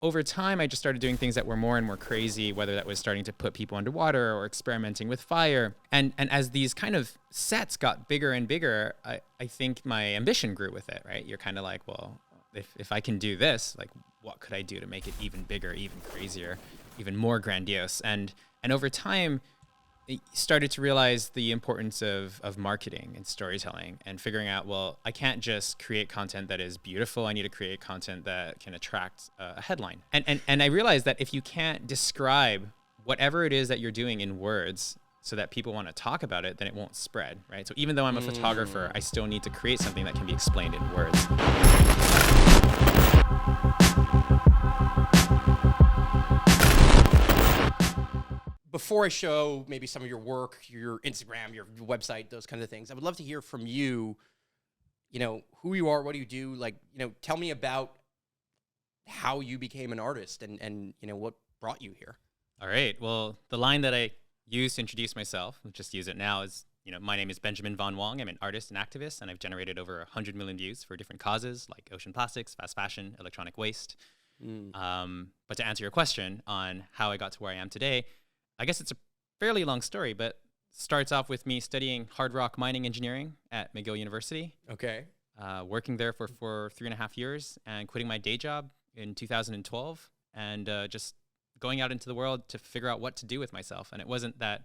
over time, I just started doing things that were more and more crazy, whether that was starting to put people underwater or experimenting with fire. And as these kind of sets got bigger and bigger, I think my ambition grew with it, right? You're kind of like, well, if I can do this, like, what could I do to make it even bigger, even crazier, even more grandiose? And over time, I started to realize the importance of marketing and storytelling and figuring out, well, I can't just create content that is beautiful. I need to create content that can attract a headline. And I realized that if you can't describe whatever it is that you're doing in words so that people want to talk about it, then it won't spread, right? So even though I'm a photographer, I still need to create something that can be explained in words. Before I show maybe some of your work, your Instagram, your website, those kinds of things, I would love to hear from you, who you are, what do you do? Like, tell me about how you became an artist and what brought you here. All right. Well, the line that I use to introduce myself, I'll just use it now, is, my name is Benjamin Von Wong. I'm an artist and activist, and I've generated over 100 million views for different causes like ocean plastics, fast fashion, electronic waste. But to answer your question on how I got to where I am today, I guess it's a fairly long story, but starts off with me studying hard rock mining engineering at McGill University. Okay. Working there for 3.5 years and quitting my day job in 2012 and just going out into the world to figure out what to do with myself. And it wasn't that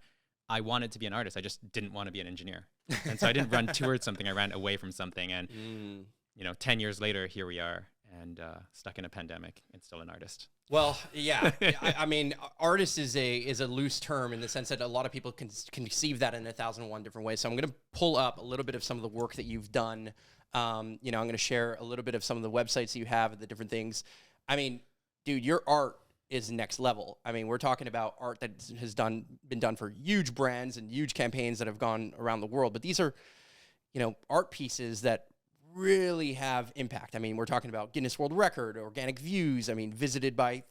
I wanted to be an artist. I just didn't want to be an engineer. And so I didn't run towards something. I ran away from something. And, 10 years later, here we are and stuck in a pandemic and still an artist. Well, yeah. I mean, artist is a loose term in the sense that a lot of people can conceive that in 1,001 different ways. So I'm going to pull up a little bit of some of the work that you've done. I'm going to share a little bit of some of the websites that you have and the different things. I mean, dude, your art is next level. I mean, we're talking about art that has been done for huge brands and huge campaigns that have gone around the world. But these are, art pieces that really have impact. I mean, we're talking about Guinness World Record, organic views. I mean, visited by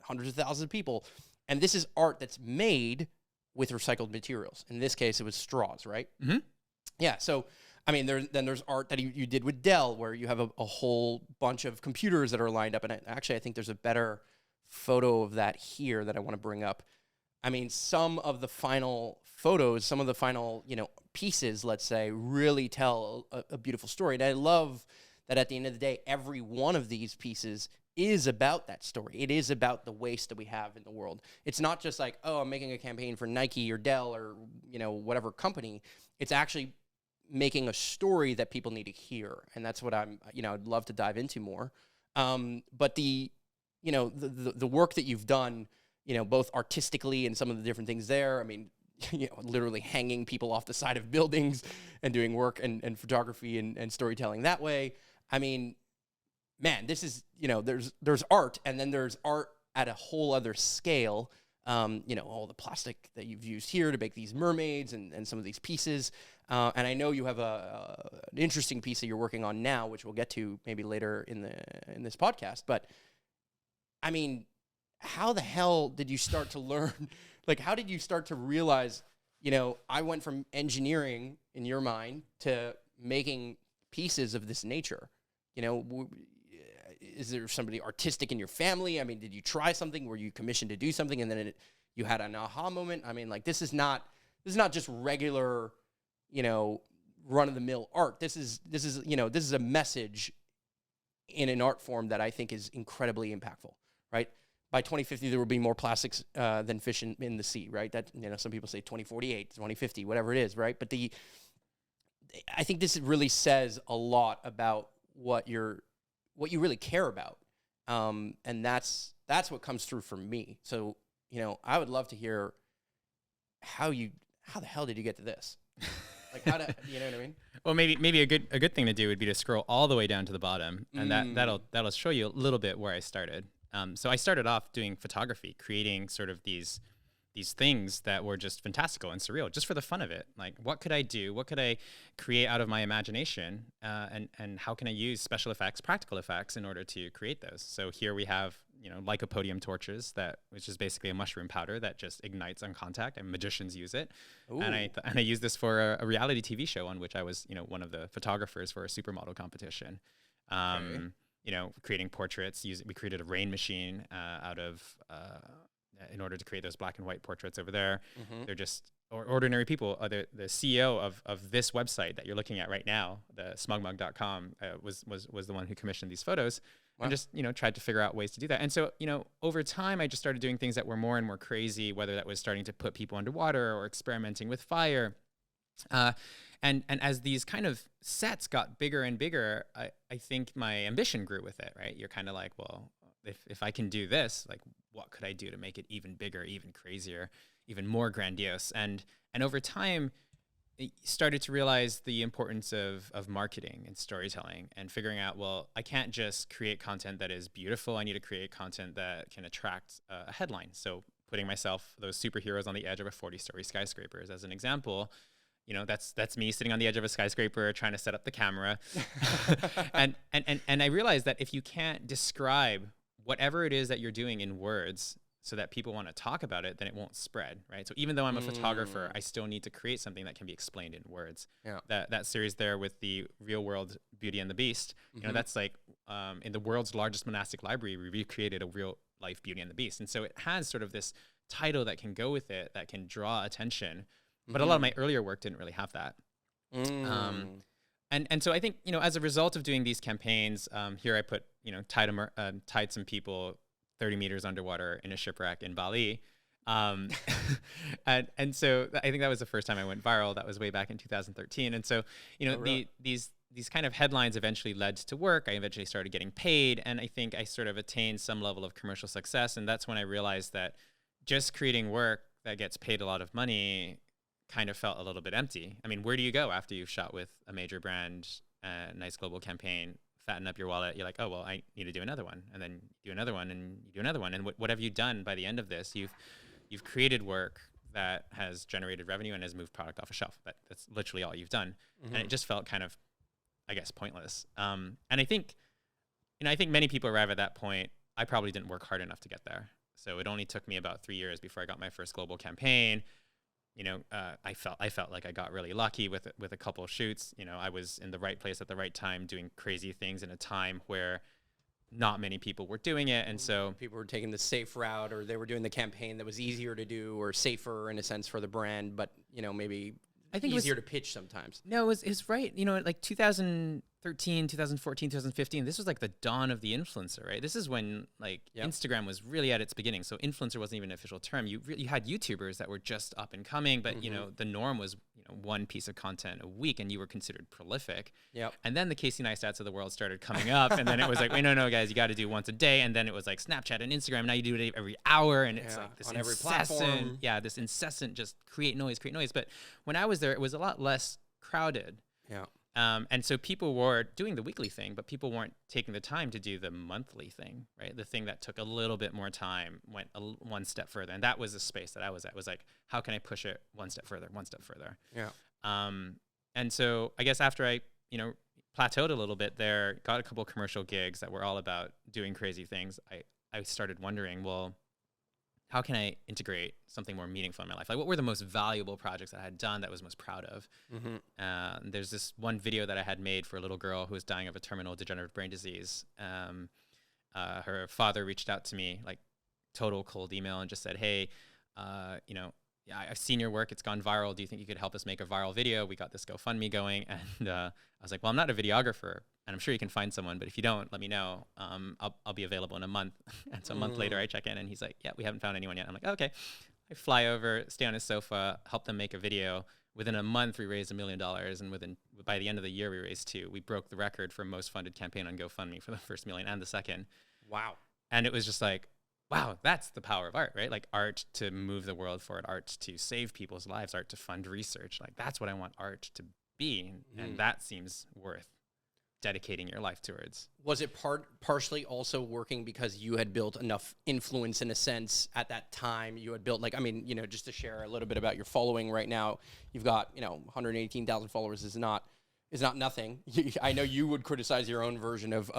hundreds of thousands of people. And this is art that's made with recycled materials. In this case, it was straws, right? Mm-hmm. Yeah. So, I mean, there's art that you did with Dell, where you have a whole bunch of computers that are lined up. And I think there's a better photo of that here that I want to bring up. I mean, some of the final photos, some of the final, pieces, let's say, really tell a beautiful story. And I love that at the end of the day, every one of these pieces is about that story. It is about the waste that we have in the world. It's not just like, oh, I'm making a campaign for Nike or Dell or, whatever company. It's actually making a story that people need to hear. And that's what I'd love to dive into more. But the work that you've done, both artistically and some of the different things there, I mean, literally hanging people off the side of buildings and doing work and photography and storytelling that way. I mean, man, this is, there's art, and then there's art at a whole other scale. All the plastic that you've used here to make these mermaids and some of these pieces. And I know you have an interesting piece that you're working on now, which we'll get to maybe later in this podcast. But I mean, how the hell did you start to learn? Like, how did you start to realize, I went from engineering in your mind to making pieces of this nature? Is there somebody artistic in your family? I mean, did you try something? Were you commissioned to do something and then you had an aha moment? I mean, like, this is not just regular, run-of-the-mill art. This is a message in an art form that I think is incredibly impactful, right? By 2050, there will be more plastics than fish in the sea, right? That, some people say 2048, 2050, whatever it is, right? But I think this really says a lot about what you really care about, and that's what comes through for me. So, I would love to hear how the hell did you get to this? Like, how to, you know what I mean? Well, maybe a good thing to do would be to scroll all the way down to the bottom, and that'll show you a little bit where I started. So I started off doing photography, creating sort of these things that were just fantastical and surreal, just for the fun of it. Like, what could I do? What could I create out of my imagination? And how can I use special effects, practical effects, in order to create those? So here we have, lycopodium torches, which is basically a mushroom powder that just ignites on contact, and magicians use it. Ooh. And I used this for a reality TV show on which I was, one of the photographers for a supermodel competition. Okay. creating portraits. We created a rain machine in order to create those black and white portraits over there. Mm-hmm. They're just ordinary people. The CEO of this website that you're looking at right now, the smugmug.com, was the one who commissioned these photos. Wow. And just tried to figure out ways to do that. And so over time, I just started doing things that were more and more crazy, whether that was starting to put people underwater or experimenting with fire. And as these kind of sets got bigger and bigger, I think my ambition grew with it, right? You're kind of like, well, if I can do this, like, what could I do to make it even bigger, even crazier, even more grandiose? And over time, I started to realize the importance of marketing and storytelling and figuring out, well, I can't just create content that is beautiful. I need to create content that can attract a headline. So putting those superheroes on the edge of a 40-story skyscraper as an example. That's me sitting on the edge of a skyscraper trying to set up the camera. and I realized that if you can't describe whatever it is that you're doing in words so that people want to talk about it, then it won't spread, right? So even though I'm a photographer, I still need to create something that can be explained in words. Yeah. That series there with the real world Beauty and the Beast, that's like in the world's largest monastic library, we recreated a real life Beauty and the Beast. And so it has sort of this title that can go with it, that can draw attention. But a lot of my earlier work didn't really have that. And so I think, as a result of doing these campaigns, here I put, tied some people 30 meters underwater in a shipwreck in Bali. And so I think that was the first time I went viral. That was way back in 2013. And so, really? these kind of headlines eventually led to work. I eventually started getting paid. And I think I sort of attained some level of commercial success. And that's when I realized that just creating work that gets paid a lot of money kind of felt a little bit empty. I mean, where do you go after you've shot with a major brand, nice global campaign, fatten up your wallet? You're like, oh, well, I need to do another one, and then you do another one, and you do another one. And what have you done by the end of this? You've created work that has generated revenue and has moved product off a shelf. That's literally all you've done. And it just felt kind of, I guess, pointless. And I think many people arrive at that point. I probably didn't work hard enough to get there. So it only took me about 3 years before I got my first global campaign. I felt like I got really lucky with a couple of shoots. I was in the right place at the right time, doing crazy things in a time where not many people were doing it. And so people were taking the safe route, or they were doing the campaign that was easier to do or safer in a sense for the brand, but maybe I think easier to pitch sometimes. No, it was right. Like 2013, 2014, 2015, this was like the dawn of the influencer, right? This is when Instagram was really at its beginning. So influencer wasn't even an official term. You had YouTubers that were just up and coming, but the norm was one piece of content a week, and you were considered prolific. Yep. And then the Casey Neistats of the world started coming up, and then it was like, wait, no, guys, you got to do once a day. And then it was like Snapchat and Instagram. Now you do it every hour, and it's like this on every platform. this incessant just create noise. But when I was there, it was a lot less crowded. Yeah. And so people were doing the weekly thing, but people weren't taking the time to do the monthly thing, right? The thing that took a little bit more time, went one step further. And that was the space that I was at, was like, how can I push it one step further? Yeah. And so I guess after I, plateaued a little bit there, got a couple commercial gigs that were all about doing crazy things, I started wondering, well, how can I integrate something more meaningful in my life? Like, what were the most valuable projects that I had done that I was most proud of? There's this one video that I had made for a little girl who was dying of a terminal degenerative brain disease. Her father reached out to me, like total cold email, and just said, hey, I've seen your work. It's gone viral. Do you think you could help us make a viral video? We got this GoFundMe going. And I was like, well, I'm not a videographer, and I'm sure you can find someone, but if you don't, let me know. I'll be available in a month. And so a month later I check in, and he's like, yeah, we haven't found anyone yet. I'm like, okay. I fly over, stay on his sofa, help them make a video. Within a month, we raised $1 million. And by the end of the year, we raised $2 million. We broke the record for most funded campaign on GoFundMe for the first million and the second. Wow. And it was just like, wow, that's the power of art, right? Like art to move the world forward, art to save people's lives, art to fund research. Like that's what I want art to be. And that seems worth dedicating your life towards. Was it partially also working because you had built enough influence in a sense at that time? You had built just to share a little bit about your following right now, you've got, 118,000 followers is not nothing. I know you would criticize your own version of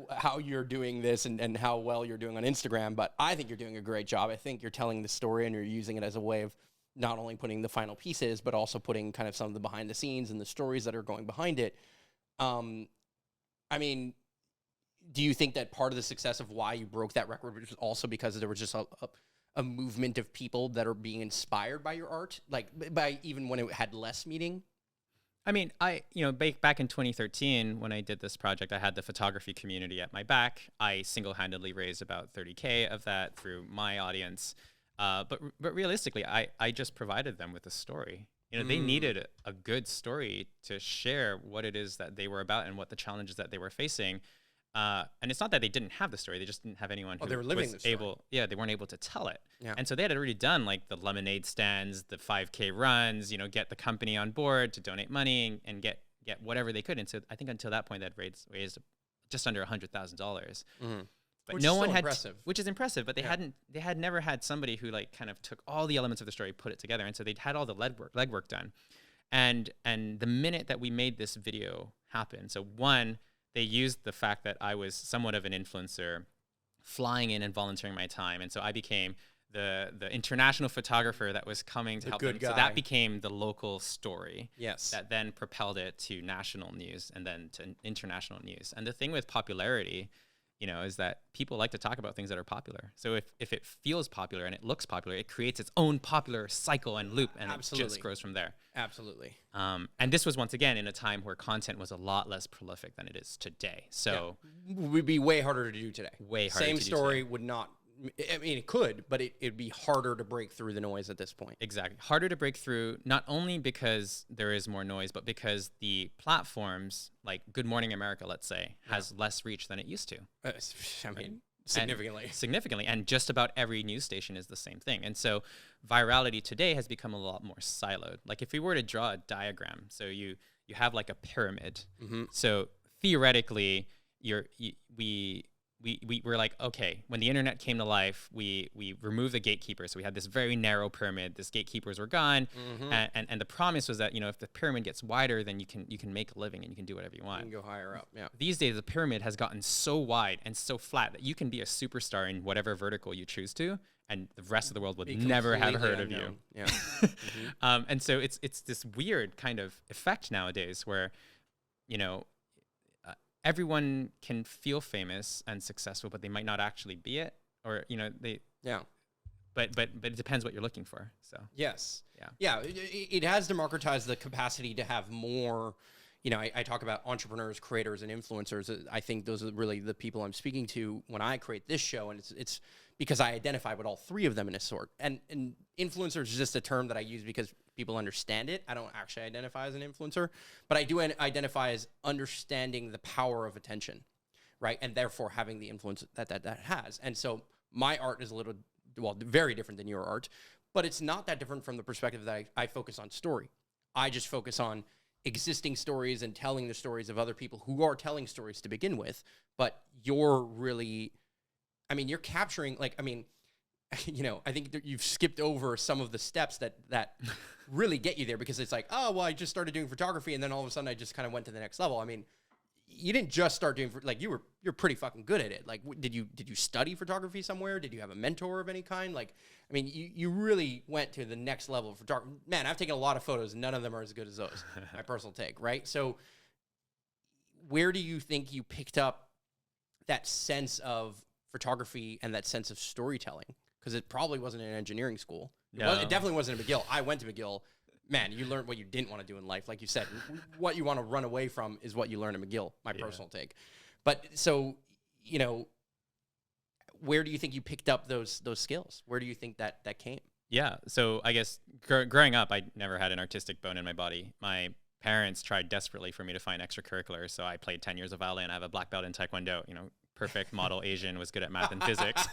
how you're doing this and how well you're doing on Instagram, but I think you're doing a great job. I think you're telling the story and you're using it as a way of not only putting the final pieces, but also putting kind of some of the behind the scenes and the stories that are going behind it. do you think that part of the success of why you broke that record was also because there was just a movement of people that are being inspired by your art, like by even when it had less meaning? I mean, back in 2013, when I did this project, I had the photography community at my back. I single-handedly raised about 30K of that through my audience. But realistically, I just provided them with a story. They needed a good story to share what it is that they were about and what the challenges that they were facing. And it's not that they didn't have the story; they just didn't have anyone who they were living was the story. able. Yeah, they weren't able to tell it. Yeah. And so they had already done like the lemonade stands, the 5K runs. Get the company on board to donate money and get whatever they could. And so I think until that point, they'd raised just under $100,000. But Which no is one still had, impressive. which is impressive. But they had never had somebody who like kind of took all the elements of the story, put it together, and so they'd had all the legwork done. And the minute that we made this video happen, so one, they used the fact that I was somewhat of an influencer, flying in and volunteering my time, and so I became the international photographer that was coming to help them. So that became the local story. Yes. That then propelled it to national news and then to international news. And the thing with popularity, is that people like to talk about things that are popular. So if it feels popular and it looks popular, it creates its own popular cycle and loop, and it just grows from there. Absolutely. And this was once again in a time where content was a lot less prolific than it is today. So it would be way harder to do today. Way harder. Same to do story today. would not. I mean, it could, but it'd be harder to break through the noise at this point. Exactly. Harder to break through, not only because there is more noise, but because the platforms like Good Morning America, let's say, has less reach than it used to. I mean, significantly. Significantly. And just about every news station is the same thing. And so virality today has become a lot more siloed. Like if we were to draw a diagram, so you have like a pyramid. So theoretically, we were like, okay, when the internet came to life, we removed the gatekeepers. So we had this very narrow pyramid. These gatekeepers were gone. And the promise was that, if the pyramid gets wider, then you can make a living and you can do whatever you want. You can go higher up. Yeah. These days, the pyramid has gotten so wide and so flat that you can be a superstar in whatever vertical you choose to, and the rest of the world would never have heard of you. Yeah. And so it's this weird kind of effect nowadays where, everyone can feel famous and successful, but they might not actually be it, or they. Yeah. But it depends what you're looking for. So yes. Yeah. It has democratized the capacity to have more. I talk about entrepreneurs, creators, and influencers. I think those are really the people I'm speaking to when I create this show, and it's because I identify with all three of them in a sort. And influencer is just a term that I use because people understand it. I don't actually identify as an influencer, but I do identify as understanding the power of attention, right? And therefore having the influence that has. And so my art is very different than your art, but it's not that different from the perspective that I focus on story. I just focus on existing stories and telling the stories of other people who are telling stories to begin with, but you're really, you're capturing, I think that you've skipped over some of the steps that really get you there, because it's like, oh, well, I just started doing photography and then all of a sudden I just kind of went to the next level. You didn't just start doing, you're pretty fucking good at it. Like, did you study photography somewhere? Did you have a mentor of any kind? You really went to the next level of photography. Man, I've taken a lot of photos. None of them are as good as those. My personal take, right? So where do you think you picked up that sense of photography and that sense of storytelling? Because it probably wasn't in engineering school. No. It definitely wasn't at McGill. I went to McGill. Man, you learned what you didn't want to do in life. Like you said, what you want to run away from is what you learn at McGill, my personal take. But so, where do you think you picked up those skills? Where do you think that came? Yeah. So I guess growing up, I never had an artistic bone in my body. My parents tried desperately for me to find extracurriculars. So I played 10 years of violin. I have a black belt in Taekwondo, perfect model Asian, was good at math and physics.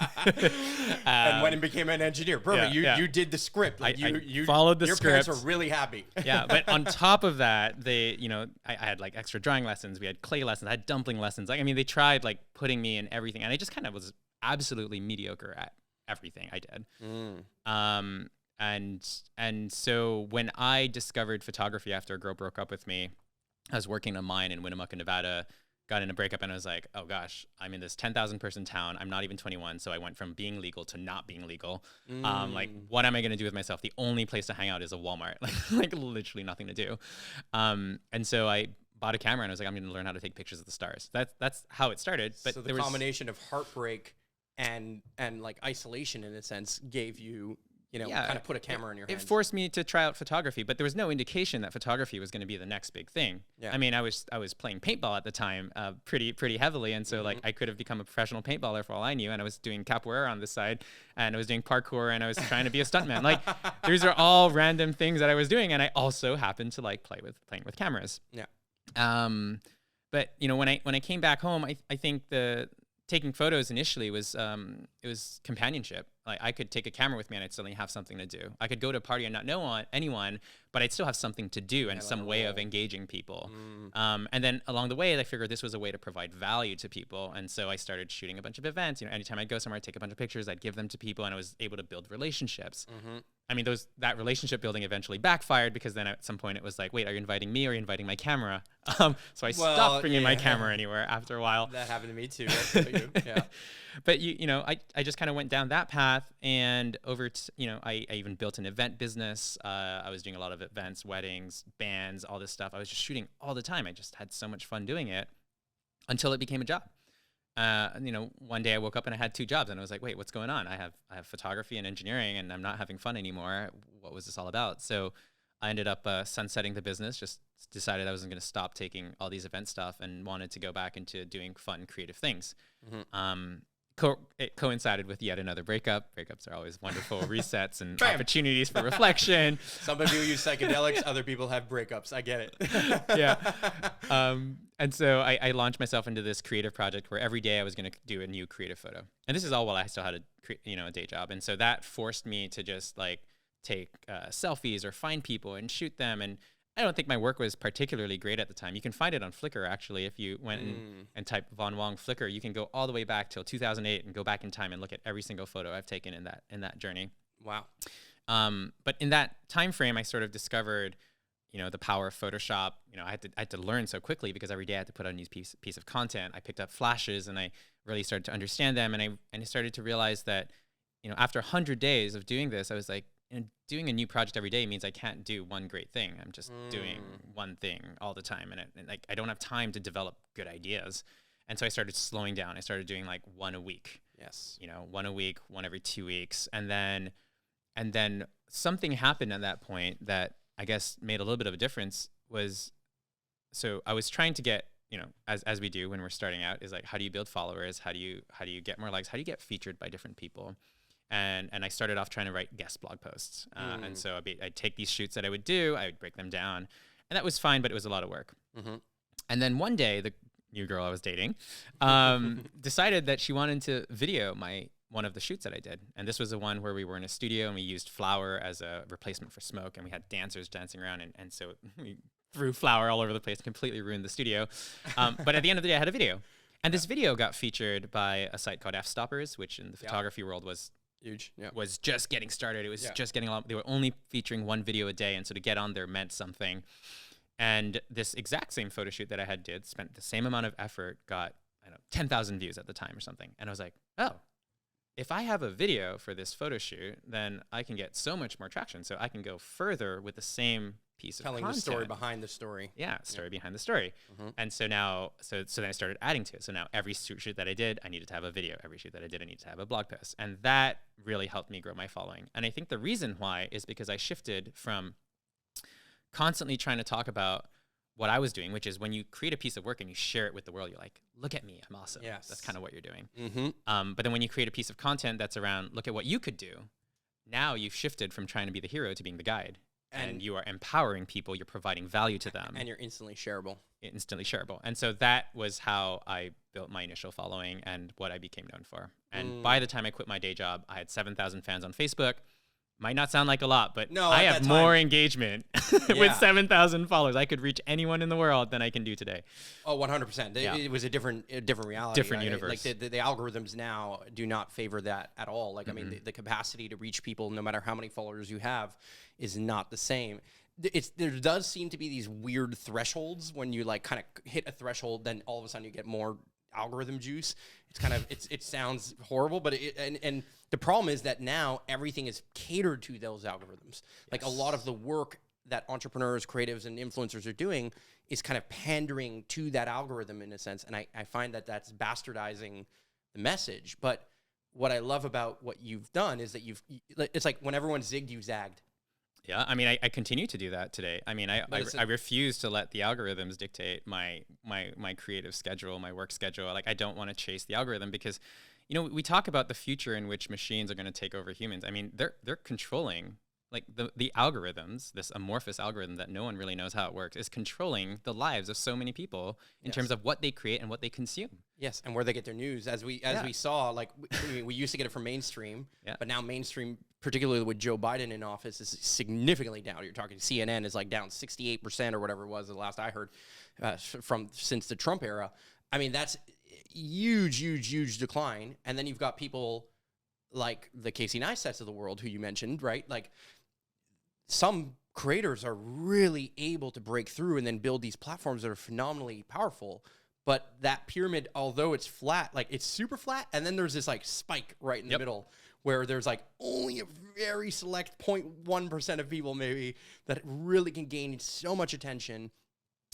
And went and became an engineer. Perfect. You did the script. You followed the your script. Your parents were really happy. Yeah. But on top of that, they, I had like extra drawing lessons. We had clay lessons. I had dumpling lessons. They tried like putting me in everything. And I just kind of was absolutely mediocre at everything I did. And so when I discovered photography after a girl broke up with me, I was working in a mine in Winnemucca, Nevada, got in a breakup, and I was like, oh gosh, I'm in this 10,000 person town. I'm not even 21. So I went from being legal to not being legal. What am I going to do with myself? The only place to hang out is a Walmart, like literally nothing to do. And so I bought a camera and I was like, I'm going to learn how to take pictures of the stars. That's how it started. But so the combination of heartbreak and like isolation in a sense gave you, kind of put a camera in your hands. It forced me to try out photography, but there was no indication that photography was going to be the next big thing. Yeah. I mean, I was playing paintball at the time, pretty heavily, and so like I could have become a professional paintballer for all I knew. And I was doing capoeira on the side, and I was doing parkour, and I was trying to be a stuntman. Like these are all random things that I was doing, and I also happened to like playing with cameras. Yeah. But when I came back home, I think the taking photos initially was it was companionship. Like I could take a camera with me and I'd suddenly have something to do. I could go to a party and not know anyone, but I'd still have something to do and some way of engaging people. And then along the way, I figured this was a way to provide value to people. And so I started shooting a bunch of events. Anytime I'd go somewhere, I'd take a bunch of pictures, I'd give them to people, and I was able to build relationships. I mean, that relationship building eventually backfired because then at some point it was like, wait, are you inviting me or are you inviting my camera? So I stopped bringing my camera anywhere after a while. That happened to me too. Yeah. But I just kind of went down that path, and I even built an event business. I was doing a lot of events, weddings, bands, all this stuff. I was just shooting all the time. I just had so much fun doing it until it became a job. One day I woke up and I had 2 jobs, and I was like, wait, what's going on? I have photography and engineering, and I'm not having fun anymore. What was this all about? So I ended up sunsetting the business, just decided I wasn't going to stop taking all these event stuff and wanted to go back into doing fun, creative things. It coincided with yet another breakup. Breakups are always wonderful resets and opportunities for reflection. Some people use psychedelics, other people have breakups. I get it. Yeah. And so I launched myself into this creative project where every day I was going to do a new creative photo. And this is all while I still had a day job. And so that forced me to just like take selfies or find people and shoot them. And I don't think my work was particularly great at the time. You can find it on Flickr, actually. If you went and type Von Wong Flickr, you can go all the way back till 2008 and go back in time and look at every single photo I've taken in that journey. Wow. But in that time frame, I sort of discovered, the power of Photoshop. I had to learn so quickly because every day I had to put out a new piece of content. I picked up flashes and I really started to understand them. And I started to realize that, after 100 days of doing this, I was like, doing a new project every day means I can't do one great thing. I'm just doing one thing all the time. And I don't have time to develop good ideas. And so I started slowing down. I started doing like one a week. Yes. One a week, one every 2 weeks. And then something happened at that point that I guess made a little bit of a difference so I was trying to get, as we do when we're starting out, is like, how do you build followers? How do you get more likes? How do you get featured by different people? And I started off trying to write guest blog posts. And so I'd take these shoots that I would do, I would break them down, and that was fine, but it was a lot of work. And then one day, the new girl I was dating decided that she wanted to video one of the shoots that I did. And this was the one where we were in a studio and we used flour as a replacement for smoke, and we had dancers dancing around. And so we threw flour all over the place, completely ruined the studio. But at the end of the day, I had a video. And this video got featured by a site called F-Stoppers, which in the photography world was huge. Yeah. Was just getting started. It was just getting along. They were only featuring one video a day, and so to get on there meant something. And this exact same photo shoot that I spent the same amount of effort, got 10,000 views at the time or something. And I was like, oh, if I have a video for this photo shoot, then I can get so much more traction. So I can go further with the same piece of content. Telling the story behind the story. Yeah, story behind the story. And so now, so then I started adding to it. So now every shoot that I did, I needed to have a video. Every shoot that I did, I needed to have a blog post. And that really helped me grow my following. And I think the reason why is because I shifted from constantly trying to talk about what I was doing, which is when you create a piece of work and you share it with the world, you're like, look at me, I'm awesome. Yes. That's kind of what you're doing. But then when you create a piece of content that's around, look at what you could do, now you've shifted from trying to be the hero to being the guide. And you are empowering people, you're providing value to them. And you're instantly shareable. And so that was how I built my initial following and what I became known for. And by the time I quit my day job, I had 7,000 fans on Facebook. Might not sound like a lot, but no, I have more engagement with 7,000 followers. I could reach anyone in the world than I can do today. Oh, 100%. It was a different reality. Different universe. Like the algorithms now do not favor that at all. Like, I mean, the capacity to reach people, no matter how many followers you have, is not the same. There does seem to be these weird thresholds when you like kind of hit a threshold, then all of a sudden you get more algorithm juice. It's kind of, it sounds horrible, but and the problem is that now everything is catered to those algorithms. Like a lot of the work that entrepreneurs, creatives, and influencers are doing is kind of pandering to that algorithm in a sense. And I find that that's bastardizing the message. But what I love about what you've done is that it's like when everyone zigged, you zagged. Yeah, I mean, I continue to do that today. I mean, I refuse to let the algorithms dictate my creative schedule, my work schedule. Like, I don't want to chase the algorithm because, we talk about the future in which machines are going to take over humans. I mean, they're controlling, like, the algorithms, this amorphous algorithm that no one really knows how it works, is controlling the lives of so many people in terms of what they create and what they consume. Yes, and where they get their news, as we saw, like we used to get it from mainstream, but now mainstream, particularly with Joe Biden in office, is significantly down. You're talking CNN is like down 68% or whatever it was the last I heard since the Trump era. I mean, that's huge decline. And then you've got people like the Casey Neistats of the world, who you mentioned, right? Like, some creators are really able to break through and then build these platforms that are phenomenally powerful. But that pyramid, although it's flat, like, it's super flat, and then there's this like spike right in the middle where there's like only a very select 0.1% of people maybe that really can gain so much attention.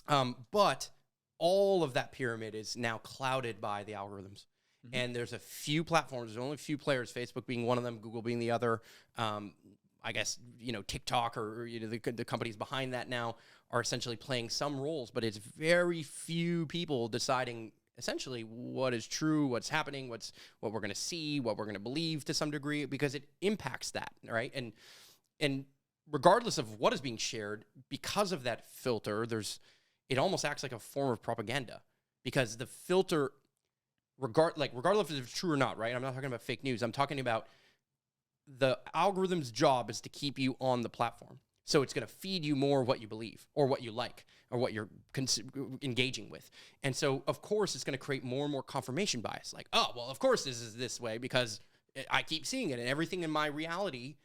But all of that pyramid is now clouded by the algorithms. Mm-hmm. And there's a few platforms, there's only a few players, Facebook being one of them, Google being the other. I guess, TikTok or the companies behind that now are essentially playing some roles, but it's very few people deciding essentially what is true, what's happening, what we're going to see, what we're going to believe to some degree, because it impacts that, right? And regardless of what is being shared, because of that filter, it almost acts like a form of propaganda, because the filter, regardless if it's true or not, right? I'm not talking about fake news. I'm talking about the algorithm's job is to keep you on the platform. So it's going to feed you more what you believe or what you like or what you're engaging with. And so, of course, it's going to create more and more confirmation bias. Like, oh, well, of course this is this way because I keep seeing it. And everything in my reality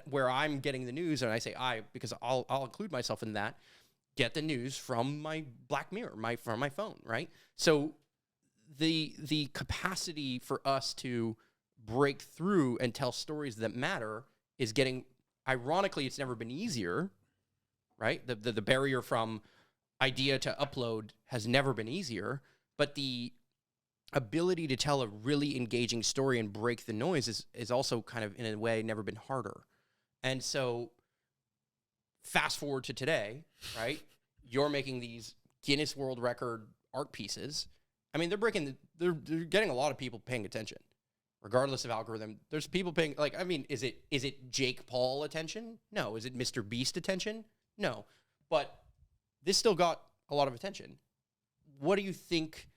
where I'm getting the news, and I say because I'll include myself in that, get the news from my Black Mirror, from my phone, right? So the capacity for us to break through and tell stories that matter is getting, ironically, it's never been easier, right? The barrier from idea to upload has never been easier, but the ability to tell a really engaging story and break the noise is also kind of, in a way, never been harder. And so fast forward to today, right? You're making these Guinness World Record art pieces. I mean, they're getting a lot of people paying attention. Regardless of algorithm, there's people paying, like, I mean, is it Jake Paul attention? No. Is it Mr. Beast attention? No. But this still got a lot of attention. What do you think